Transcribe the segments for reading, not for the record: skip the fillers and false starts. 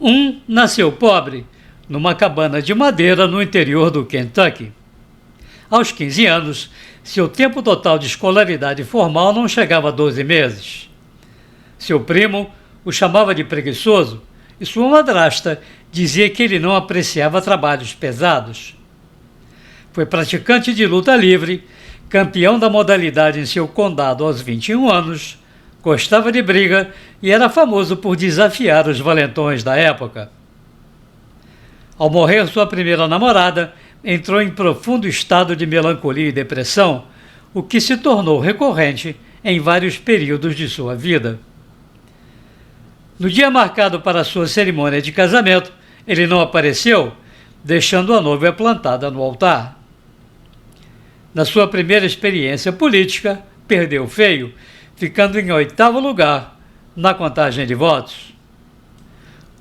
Um nasceu pobre, numa cabana de madeira no interior do Kentucky. Aos 15 anos, seu tempo total de escolaridade formal não chegava a 12 meses. Seu primo o chamava de preguiçoso e sua madrasta dizia que ele não apreciava trabalhos pesados. Foi praticante de luta livre, campeão da modalidade em seu condado aos 21 anos, gostava de briga e era famoso por desafiar os valentões da época. Ao morrer sua primeira namorada, entrou em profundo estado de melancolia e depressão, o que se tornou recorrente em vários períodos de sua vida. No dia marcado para sua cerimônia de casamento, ele não apareceu, deixando a noiva plantada no altar. Na sua primeira experiência política, perdeu feio, ficando em 8º lugar na contagem de votos.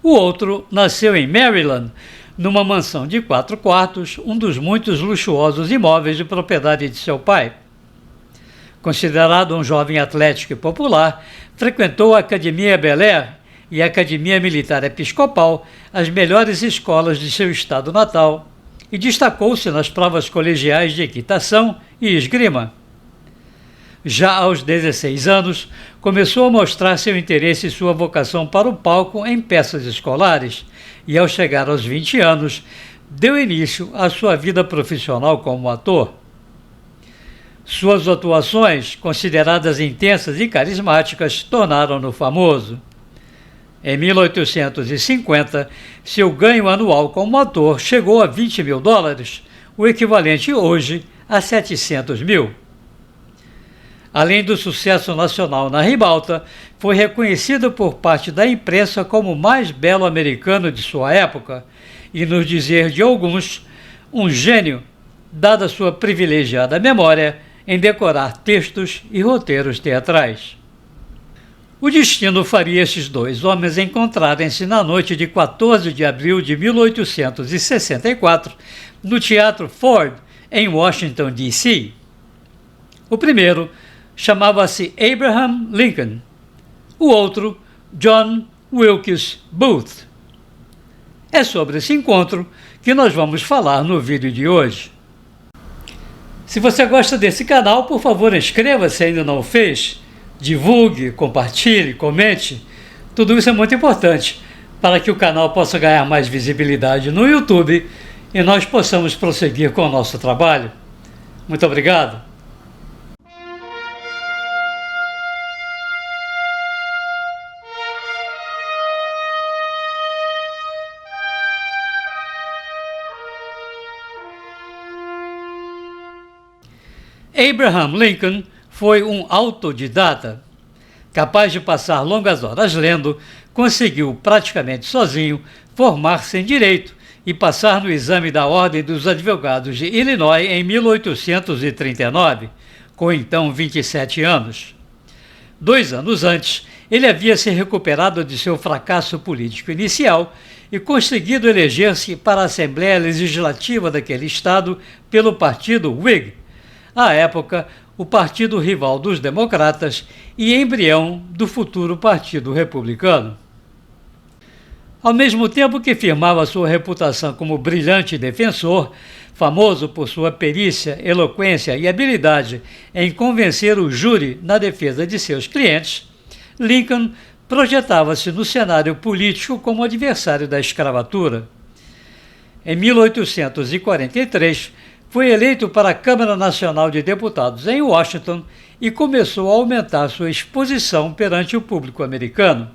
O outro nasceu em Maryland, numa mansão de 4 quartos, um dos muitos luxuosos imóveis de propriedade de seu pai. Considerado um jovem atlético e popular, frequentou a Academia Bel Air e a Academia Militar Episcopal, as melhores escolas de seu estado natal, e destacou-se nas provas colegiais de equitação e esgrima. Já aos 16 anos, começou a mostrar seu interesse e sua vocação para o palco em peças escolares e, ao chegar aos 20 anos, deu início à sua vida profissional como ator. Suas atuações, consideradas intensas e carismáticas, tornaram-no famoso. Em 1850, seu ganho anual como ator chegou a $20 mil, o equivalente hoje a 700 mil. Além do sucesso nacional na ribalta, foi reconhecido por parte da imprensa como o mais belo americano de sua época e, no dizer de alguns, um gênio, dada sua privilegiada memória em decorar textos e roteiros teatrais. O destino faria esses dois homens encontrarem-se na noite de 14 de abril de 1864, no Teatro Ford, em Washington, D.C. O primeiro chamava-se Abraham Lincoln, o outro, John Wilkes Booth. É sobre esse encontro que nós vamos falar no vídeo de hoje. Se você gosta desse canal, por favor, inscreva-se se ainda não o fez, divulgue, compartilhe, comente. Tudo isso é muito importante para que o canal possa ganhar mais visibilidade no YouTube e nós possamos prosseguir com o nosso trabalho. Muito obrigado. Abraham Lincoln foi um autodidata. Capaz de passar longas horas lendo, conseguiu praticamente sozinho formar-se em Direito e passar no exame da Ordem dos Advogados de Illinois em 1839, com então 27 anos. 2 anos antes, ele havia se recuperado de seu fracasso político inicial e conseguido eleger-se para a Assembleia Legislativa daquele estado pelo partido Whig, à época o partido rival dos democratas e embrião do futuro Partido Republicano. Ao mesmo tempo que firmava sua reputação como brilhante defensor, famoso por sua perícia, eloquência e habilidade em convencer o júri na defesa de seus clientes, Lincoln projetava-se no cenário político como adversário da escravatura. Em 1843, foi eleito para a Câmara Nacional de Deputados em Washington e começou a aumentar sua exposição perante o público americano.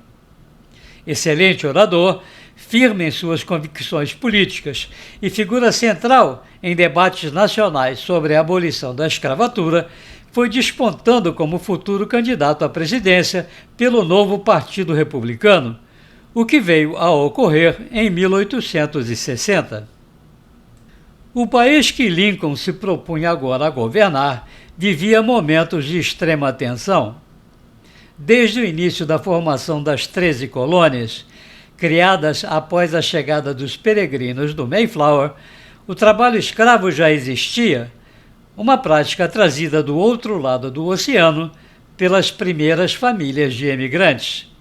Excelente orador, firme em suas convicções políticas e figura central em debates nacionais sobre a abolição da escravatura, foi despontando como futuro candidato à presidência pelo novo Partido Republicano, o que veio a ocorrer em 1860. O país que Lincoln se propunha agora a governar vivia momentos de extrema tensão. Desde o início da formação das 13 colônias, criadas após a chegada dos peregrinos do Mayflower, o trabalho escravo já existia, uma prática trazida do outro lado do oceano pelas primeiras famílias de imigrantes.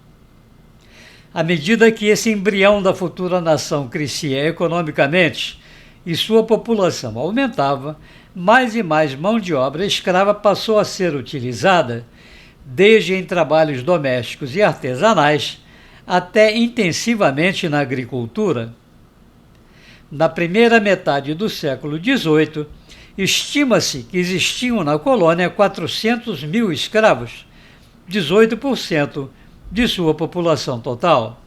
À medida que esse embrião da futura nação crescia economicamente e sua população aumentava, mais e mais mão de obra escrava passou a ser utilizada, desde em trabalhos domésticos e artesanais, até intensivamente na agricultura. Na primeira metade do século XVIII, estima-se que existiam na colônia 400 mil escravos, 18% de sua população total.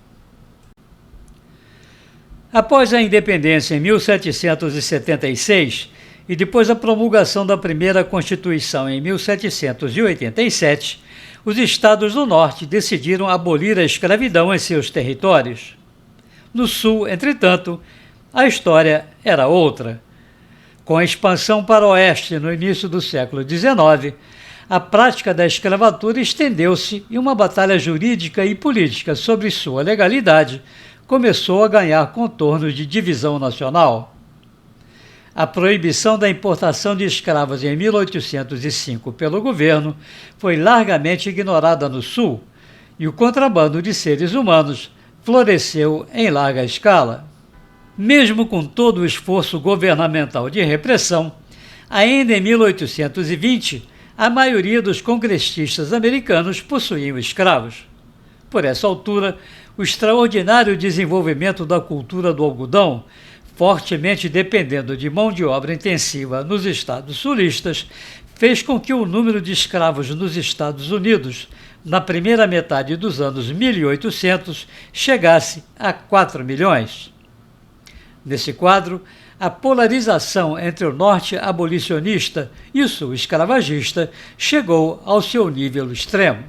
Após a independência em 1776 e depois a promulgação da primeira Constituição em 1787, os estados do Norte decidiram abolir a escravidão em seus territórios. No Sul, entretanto, a história era outra. Com a expansão para o Oeste no início do século XIX, a prática da escravatura estendeu-se e uma batalha jurídica e política sobre sua legalidade começou a ganhar contornos de divisão nacional. A proibição da importação de escravos em 1805 pelo governo foi largamente ignorada no Sul e o contrabando de seres humanos floresceu em larga escala. Mesmo com todo o esforço governamental de repressão, ainda em 1820, a maioria dos congressistas americanos possuíam escravos. Por essa altura, o extraordinário desenvolvimento da cultura do algodão, fortemente dependendo de mão de obra intensiva nos estados sulistas, fez com que o número de escravos nos Estados Unidos, na primeira metade dos anos 1800, chegasse a 4 milhões. Nesse quadro, a polarização entre o norte abolicionista e o sul escravagista chegou ao seu nível extremo.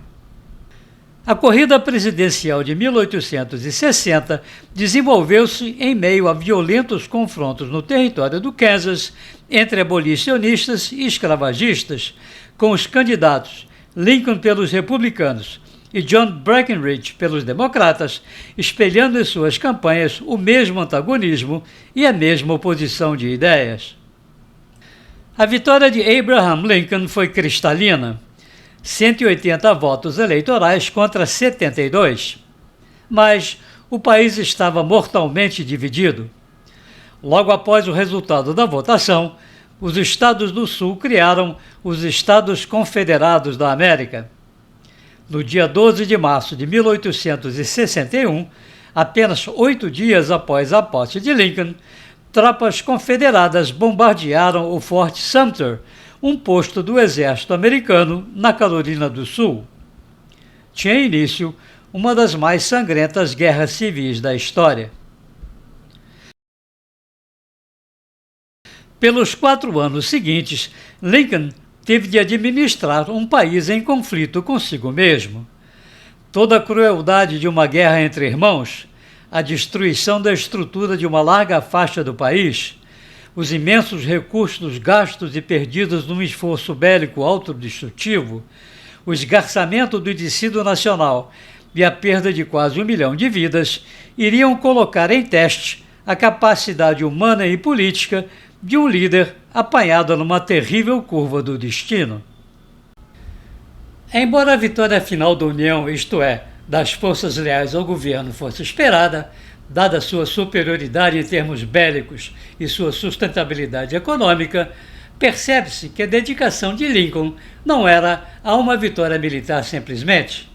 A corrida presidencial de 1860 desenvolveu-se em meio a violentos confrontos no território do Kansas entre abolicionistas e escravagistas, com os candidatos Lincoln pelos republicanos e John Breckinridge pelos democratas, espelhando em suas campanhas o mesmo antagonismo e a mesma oposição de ideias. A vitória de Abraham Lincoln foi cristalina, 180 votos eleitorais contra 72, mas o país estava mortalmente dividido. Logo após o resultado da votação, os estados do Sul criaram os Estados Confederados da América. No dia 12 de março de 1861, apenas 8 dias após a posse de Lincoln, tropas confederadas bombardearam o Forte Sumter, um posto do exército americano na Carolina do Sul. Tinha início uma das mais sangrentas guerras civis da história. Pelos 4 anos seguintes, Lincoln teve de administrar um país em conflito consigo mesmo. Toda a crueldade de uma guerra entre irmãos, a destruição da estrutura de uma larga faixa do país, os imensos recursos gastos e perdidos num esforço bélico autodestrutivo, o esgarçamento do tecido nacional e a perda de quase 1 milhão de vidas iriam colocar em teste a capacidade humana e política de um líder apanhado numa terrível curva do destino. Embora a vitória final da União, isto é, das forças leais ao governo, fosse esperada, dada sua superioridade em termos bélicos e sua sustentabilidade econômica, percebe-se que a dedicação de Lincoln não era a uma vitória militar simplesmente.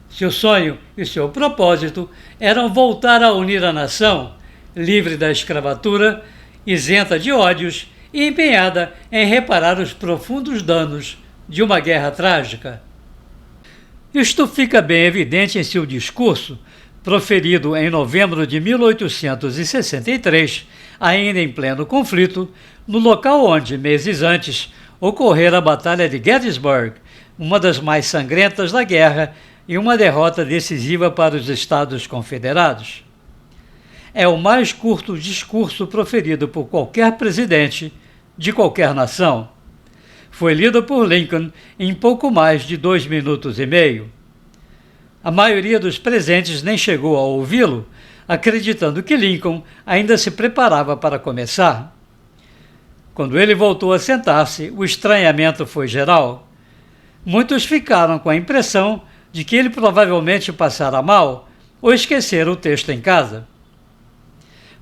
Seu sonho e seu propósito eram voltar a unir a nação, livre da escravatura, isenta de ódios e empenhada em reparar os profundos danos de uma guerra trágica. Isto fica bem evidente em seu discurso, proferido em novembro de 1863, ainda em pleno conflito, no local onde, meses antes, ocorrera a Batalha de Gettysburg, uma das mais sangrentas da guerra e uma derrota decisiva para os Estados Confederados. É o mais curto discurso proferido por qualquer presidente de qualquer nação. Foi lido por Lincoln em pouco mais de 2 minutos e meio. A maioria dos presentes nem chegou a ouvi-lo, acreditando que Lincoln ainda se preparava para começar. Quando ele voltou a sentar-se, o estranhamento foi geral. Muitos ficaram com a impressão de que ele provavelmente passara mal ou esqueceram o texto em casa.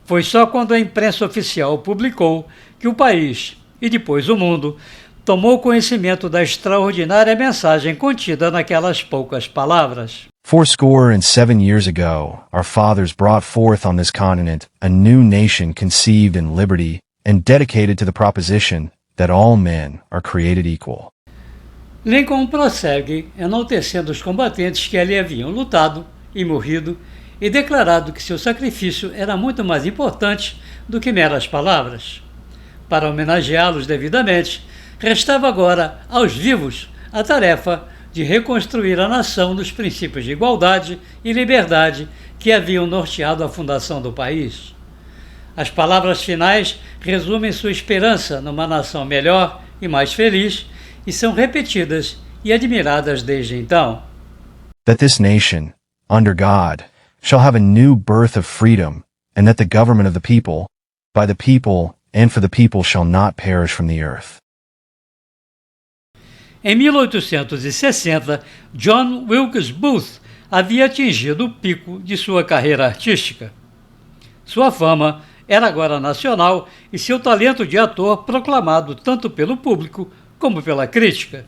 Foi só quando a imprensa oficial publicou que o país, e depois o mundo, tomou conhecimento da extraordinária mensagem contida naquelas poucas palavras. 7 years ago, our fathers brought forth on this continent a new nation conceived in liberty and dedicated to the proposition that all men are created equal. Lincoln prossegue, enaltecendo os combatentes que ali haviam lutado e morrido e declarado que seu sacrifício era muito mais importante do que meras palavras. Para homenageá-los devidamente, restava agora aos vivos a tarefa de reconstruir a nação nos princípios de igualdade e liberdade que haviam norteado a fundação do país. As palavras finais resumem sua esperança numa nação melhor e mais feliz e são repetidas e admiradas desde então. That this nation, under God, shall have a new birth of freedom, and that the government of the people, by the people, and for the people shall not perish from the earth. Em 1860, John Wilkes Booth havia atingido o pico de sua carreira artística. Sua fama era agora nacional e seu talento de ator proclamado tanto pelo público como pela crítica.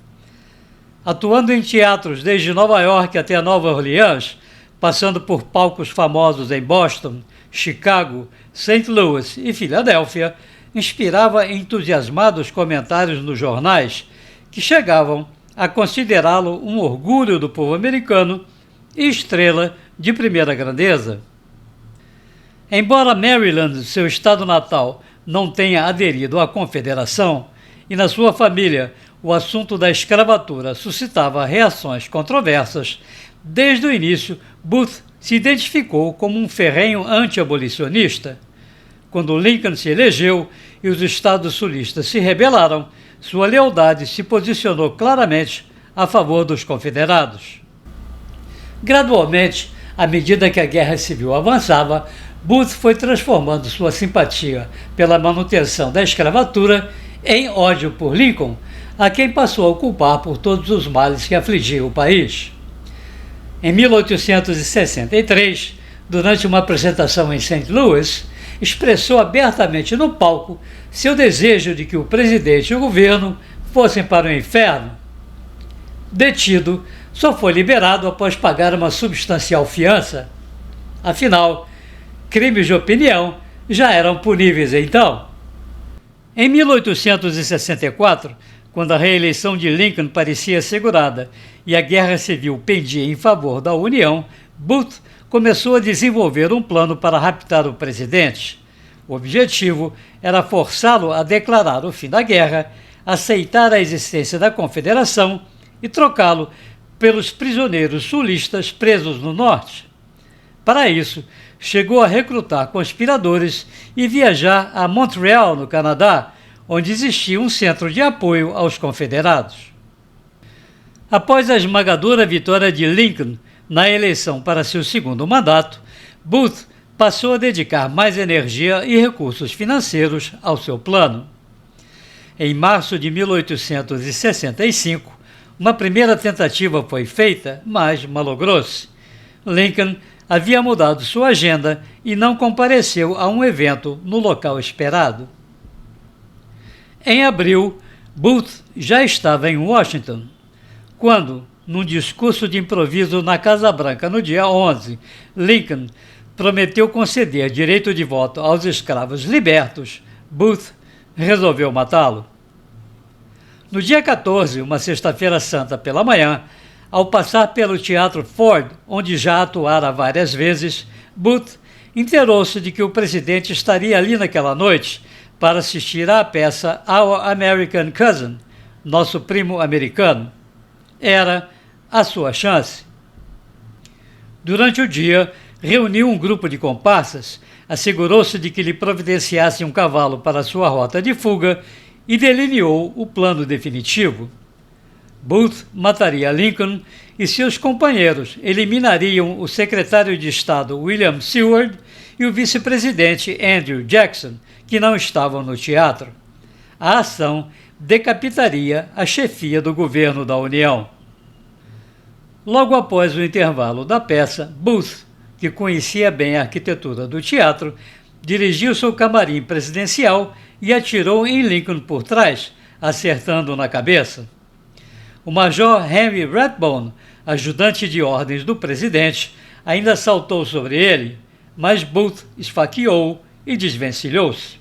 Atuando em teatros desde Nova York até Nova Orleans, passando por palcos famosos em Boston, Chicago, St. Louis e Filadélfia, inspirava entusiasmados comentários nos jornais que chegavam a considerá-lo um orgulho do povo americano e estrela de primeira grandeza. Embora Maryland, seu estado natal, não tenha aderido à Confederação, e na sua família o assunto da escravatura suscitava reações controversas, desde o início Booth se identificou como um ferrenho anti-abolicionista. Quando Lincoln se elegeu e os estados sulistas se rebelaram, sua lealdade se posicionou claramente a favor dos confederados. Gradualmente, à medida que a Guerra Civil avançava, Booth foi transformando sua simpatia pela manutenção da escravatura em ódio por Lincoln, a quem passou a culpar por todos os males que afligiam o país. Em 1863, durante uma apresentação em St. Louis, expressou abertamente no palco seu desejo de que o presidente e o governo fossem para o inferno. Detido, só foi liberado após pagar uma substancial fiança. Afinal, crimes de opinião já eram puníveis então. Em 1864, quando a reeleição de Lincoln parecia assegurada e a guerra civil pendia em favor da União, Booth começou a desenvolver um plano para raptar o presidente. O objetivo era forçá-lo a declarar o fim da guerra, aceitar a existência da Confederação e trocá-lo pelos prisioneiros sulistas presos no norte. Para isso, chegou a recrutar conspiradores e viajar a Montreal, no Canadá, onde existia um centro de apoio aos confederados. Após a esmagadora vitória de Lincoln na eleição para seu segundo mandato, Booth passou a dedicar mais energia e recursos financeiros ao seu plano. Em março de 1865, uma primeira tentativa foi feita, mas malogrou-se. Lincoln havia mudado sua agenda e não compareceu a um evento no local esperado. Em abril, Booth já estava em Washington, quando, num discurso de improviso na Casa Branca no dia 11, Lincoln prometeu conceder direito de voto aos escravos libertos. Booth resolveu matá-lo. No dia 14, uma sexta-feira santa pela manhã, ao passar pelo Teatro Ford, onde já atuara várias vezes, Booth inteirou-se de que o presidente estaria ali naquela noite para assistir à peça Our American Cousin, Nosso Primo Americano. Era a sua chance. Durante o dia, reuniu um grupo de comparsas, assegurou-se de que lhe providenciassem um cavalo para sua rota de fuga e delineou o plano definitivo. Booth mataria Lincoln e seus companheiros eliminariam o secretário de Estado William Seward e o vice-presidente Andrew Jackson, que não estavam no teatro. A ação decapitaria a chefia do governo da União. Logo após o intervalo da peça, Booth que conhecia bem a arquitetura do teatro, dirigiu seu camarim presidencial e atirou em Lincoln por trás, acertando na cabeça. O major Henry Rathbone, ajudante de ordens do presidente, ainda saltou sobre ele, mas Booth esfaqueou e desvencilhou-se.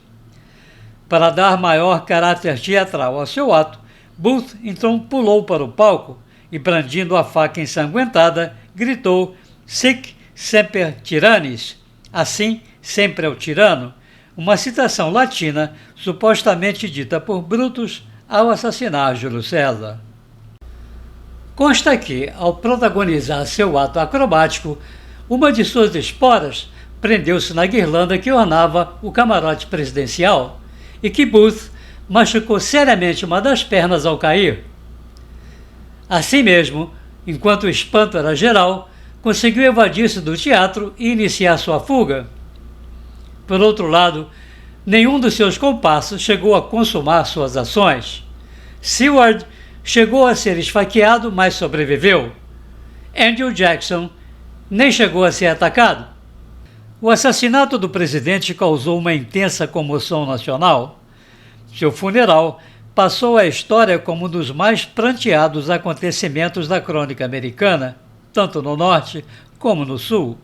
Para dar maior caráter teatral ao seu ato, Booth então pulou para o palco e, brandindo a faca ensanguentada, gritou "Sic semper tyrannis", assim sempre é o tirano, uma citação latina supostamente dita por Brutus ao assassinar Júlio César. Consta que, ao protagonizar seu ato acrobático, uma de suas esporas prendeu-se na guirlanda que ornava o camarote presidencial e que Booth machucou seriamente uma das pernas ao cair. Assim mesmo, enquanto o espanto era geral, conseguiu evadir-se do teatro e iniciar sua fuga. Por outro lado, nenhum dos seus comparsas chegou a consumar suas ações. Seward chegou a ser esfaqueado, mas sobreviveu. Andrew Jackson nem chegou a ser atacado. O assassinato do presidente causou uma intensa comoção nacional. Seu funeral passou à história como um dos mais pranteados acontecimentos da crônica americana, tanto no norte como no sul.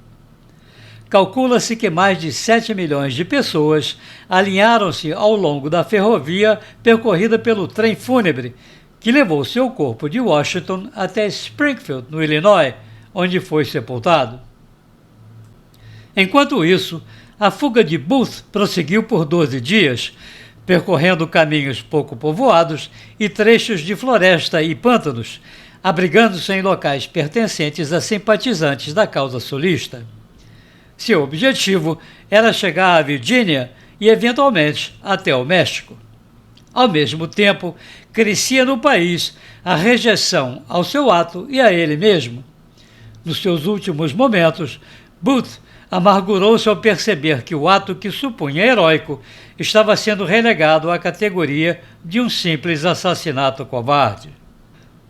Calcula-se que mais de 7 milhões de pessoas alinharam-se ao longo da ferrovia percorrida pelo trem fúnebre, que levou seu corpo de Washington até Springfield, no Illinois, onde foi sepultado. Enquanto isso, a fuga de Booth prosseguiu por 12 dias, percorrendo caminhos pouco povoados e trechos de floresta e pântanos, abrigando-se em locais pertencentes a simpatizantes da causa sulista. Seu objetivo era chegar à Virgínia e, eventualmente, até o México. Ao mesmo tempo, crescia no país a rejeição ao seu ato e a ele mesmo. Nos seus últimos momentos, Booth amargurou-se ao perceber que o ato que supunha heróico estava sendo relegado à categoria de um simples assassinato covarde.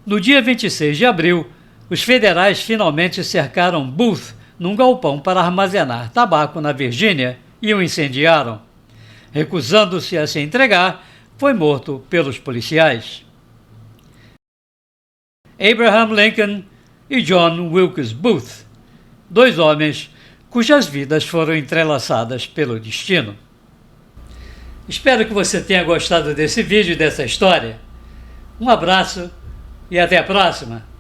No dia 26 de abril, os federais finalmente cercaram Booth num galpão para armazenar tabaco na Virgínia e o incendiaram. Recusando-se a se entregar, foi morto pelos policiais. Abraham Lincoln e John Wilkes Booth, dois homens cujas vidas foram entrelaçadas pelo destino. Espero que você tenha gostado desse vídeo e dessa história. Um abraço e até a próxima!